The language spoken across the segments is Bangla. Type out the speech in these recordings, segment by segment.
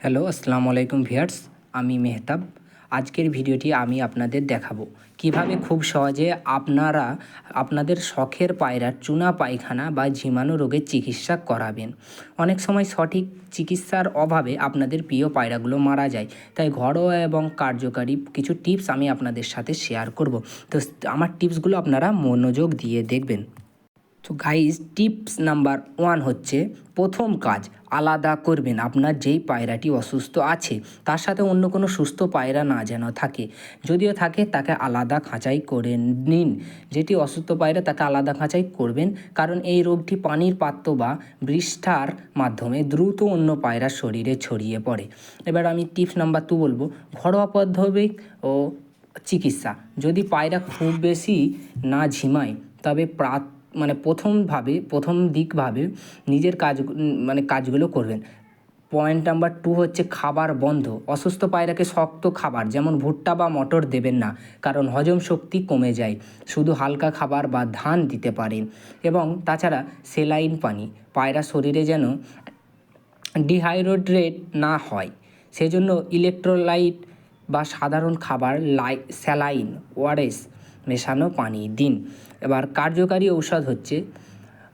হ্যালো, আসসালামু আলাইকুম ভিউয়ার্স। আমি মেহতাব। আজকের ভিডিওটি আমি আপনাদের দেখাবো কিভাবে খুব সহজে আপনারা আপনাদের শখের পায়রার চুনা পায়খানা বা ঝিমানো রোগের চিকিৎসা করাবেন। অনেক সময় সঠিক চিকিৎসার অভাবে আপনাদের প্রিয় পায়রাগুলো মারা যায়। তাই ঘরোয়া এবং কার্যকারী কিছু টিপস আমি আপনাদের সাথে শেয়ার করব। তো আমার টিপসগুলো আপনারা মনোযোগ দিয়ে দেখবেন। তো গাইজ, টিপস নাম্বার 1 হচ্ছে প্রথম কাজ আলাদা করবেন আপনার যেই পায়রাটি অসুস্থ আছে তার সাথে অন্য কোনো সুস্থ পায়রা না যেন থাকে। যদিও থাকে তাকে আলাদা খাঁচাই করে নিন। যেটি অসুস্থ পায়রা তাকে আলাদা খাঁচাই করবেন, কারণ এই রোগটি পানির পাত্র বা বৃষ্ঠার মাধ্যমে দ্রুত অন্য পায়রার শরীরে ছড়িয়ে পড়ে। এবার আমি টিপস নাম্বার 2 বলবো ঘরোয়া পদ্ধতি ও চিকিৎসা। যদি পায়রা খুব বেশি না ঝিমায় তবে প্রথম দিকভাবে নিজের কাজগুলো করবেন। পয়েন্ট নাম্বার 2 হচ্ছে খাবার বন্ধ। অসুস্থ পায়রাকে শক্ত খাবার যেমন ভুট্টা বা মটর দেবেন না, কারণ হজম শক্তি কমে যায়। শুধু হালকা খাবার বা ধান দিতে পারেন। এবং তাছাড়া সেলাইন পানি, পায়রা শরীরে যেন ডিহাইড্রেট না হয় সেজন্য ইলেকট্রোলাইট বা সাধারণ খাবার স্যালাইন, ওআরএস মেশানো পানি দিন। এবার কার্যকারী ঔষধ হচ্ছে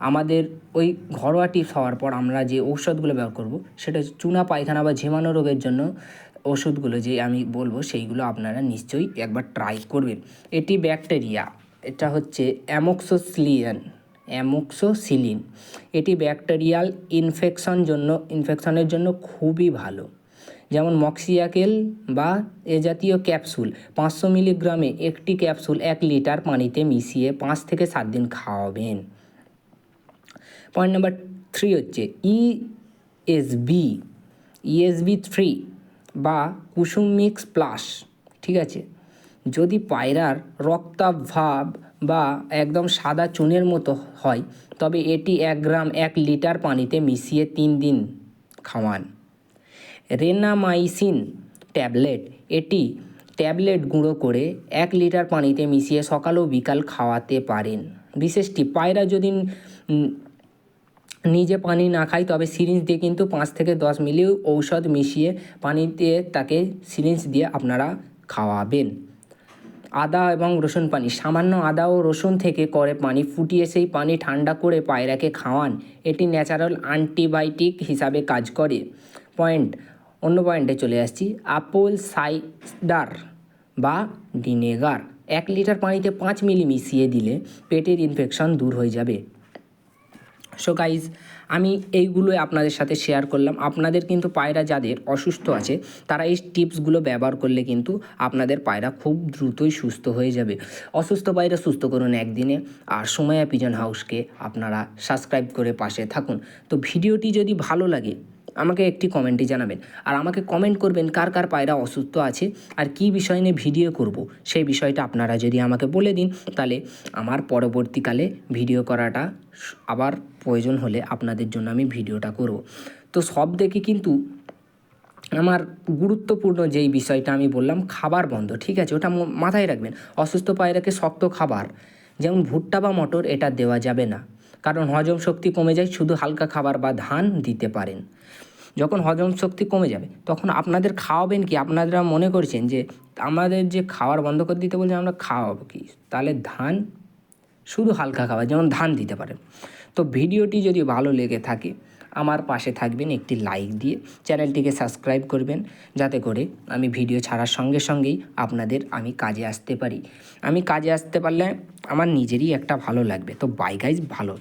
আমাদের ওই ঘরোয়া টিপস হওয়ার পর আমরা যে ঔষধগুলো ব্যবহার করব সেটা চুনা পায়খানা বা ঝিমানো রোগের জন্য ওষুধগুলো যে আমি বলবো সেইগুলো আপনারা নিশ্চয়ই একবার ট্রাই করবেন। এটি ব্যাকটেরিয়া, এটা হচ্ছে অ্যামোক্সিসিলিন। এটি ব্যাকটেরিয়াল ইনফেকশনের জন্য খুবই ভালো। যেমন মক্সিয়াকেল বা এ জাতীয় ক্যাপসুল 500 মিলিগ্রামে একটি ক্যাপসুল 1 লিটার পানিতে মিশিয়ে 5 থেকে 7 দিন খাওয়াবেন। পয়েন্ট নাম্বার 3 হচ্ছে ইএসবি 3 বা কুসুম মিক্স প্লাস। ঠিক আছে, যদি পায়রার রক্তাভাব বা একদম সাদা চুনের মতো হয় তবে এটি 1 গ্রাম 1 লিটার পানিতে মিশিয়ে 3 দিন খাওয়ান। রেনামাইসিন ট্যাবলেট, এটি ট্যাবলেট গুঁড়ো করে 1 লিটার পানিতে মিশিয়ে সকাল ও বিকাল খাওয়াতে পারেন। বিশেষটি পায়রা যদি নিজে পানি না খায় তবে সিরিঞ্জ দিয়ে কিন্তু 5 থেকে 10 মিলি ঔষধ মিশিয়ে পানিতে তাকে সিরিঞ্জ দিয়ে আপনারা খাওয়াবেন। আদা এবং রসুন পানি, সামান্য আদা ও রসুন থেকে করে পানি ফুটিয়ে সেই পানি ঠান্ডা করে পায়রাকে খাওয়ান। এটি ন্যাচারাল অ্যান্টিবায়োটিক হিসাবে কাজ করে। অন্য পয়েন্টে চলে আসছি। আপেল সাইডার বা ভিনেগার 1 লিটার পানিতে 5 মিলি মিশিয়ে দিলে পেটের ইনফেকশন দূর হয়ে যাবে। সো গাইজ, আমি এইগুলোই আপনাদের সাথে শেয়ার করলাম। আপনাদের কিন্তু পায়রা যাদের অসুস্থ আছে তারা এই টিপসগুলো ব্যবহার করলে কিন্তু আপনাদের পায়রা খুব দ্রুতই সুস্থ হয়ে যাবে। অসুস্থ পায়রা সুস্থ করুন একদিনে। আর সুমাইয়া পিজন হাউসকে আপনারা সাবস্ক্রাইব করে পাশে থাকুন। তো ভিডিওটি যদি ভালো লাগে আমাকে একটি কমেন্টে জানাবেন। আর আমাকে কমেন্ট করবেন কার কার পায়রা অসুস্থ আছে আর কী বিষয় নিয়ে ভিডিও করব সেই বিষয়টা আপনারা যদি আমাকে বলে দিন, তাহলে আমার পরবর্তীকালে ভিডিও করাটা আবার প্রয়োজন হলে আপনাদের জন্য আমি ভিডিওটা করব। তো সব দেখে কিন্তু আমার গুরুত্বপূর্ণ যেই বিষয়টা আমি বললাম খাবার বন্ধ, ঠিক আছে, ওটা মাথায় রাখবেন। অসুস্থ পায়রাকে শক্ত খাবার যেমন ভুট্টা বা মটর এটা দেওয়া যাবে না, কারণ হজম শক্তি কমে যায়। শুধু হালকা খাবার বা ধান দিতে পারেন। যখন হজম শক্তি কমে যাবে তখন আপনাদের খাওয়াবেন কি? আপনারা মনে করছেন যে আমাদের যে খাবার বন্ধ করে দিতে বলছে আমরা খাওয়াবো কি? তাহলে ধান, শুধু হালকা খাবার যেমন ধান দিতে পারেন। তো ভিডিওটি যদি ভালো লেগে থাকে আমার পাশে থাকবেন একটি লাইক দিয়ে, চ্যানেলটিকে সাবস্ক্রাইব করবেন যাতে করে আমি ভিডিও ছাড়ার সঙ্গে সঙ্গেই আমি কাজে আসতে পারি। আমি কাজে আসতে পারলে আমার নিজেরই একটা ভালো লাগবে। তো বাই গাইজ, ভালো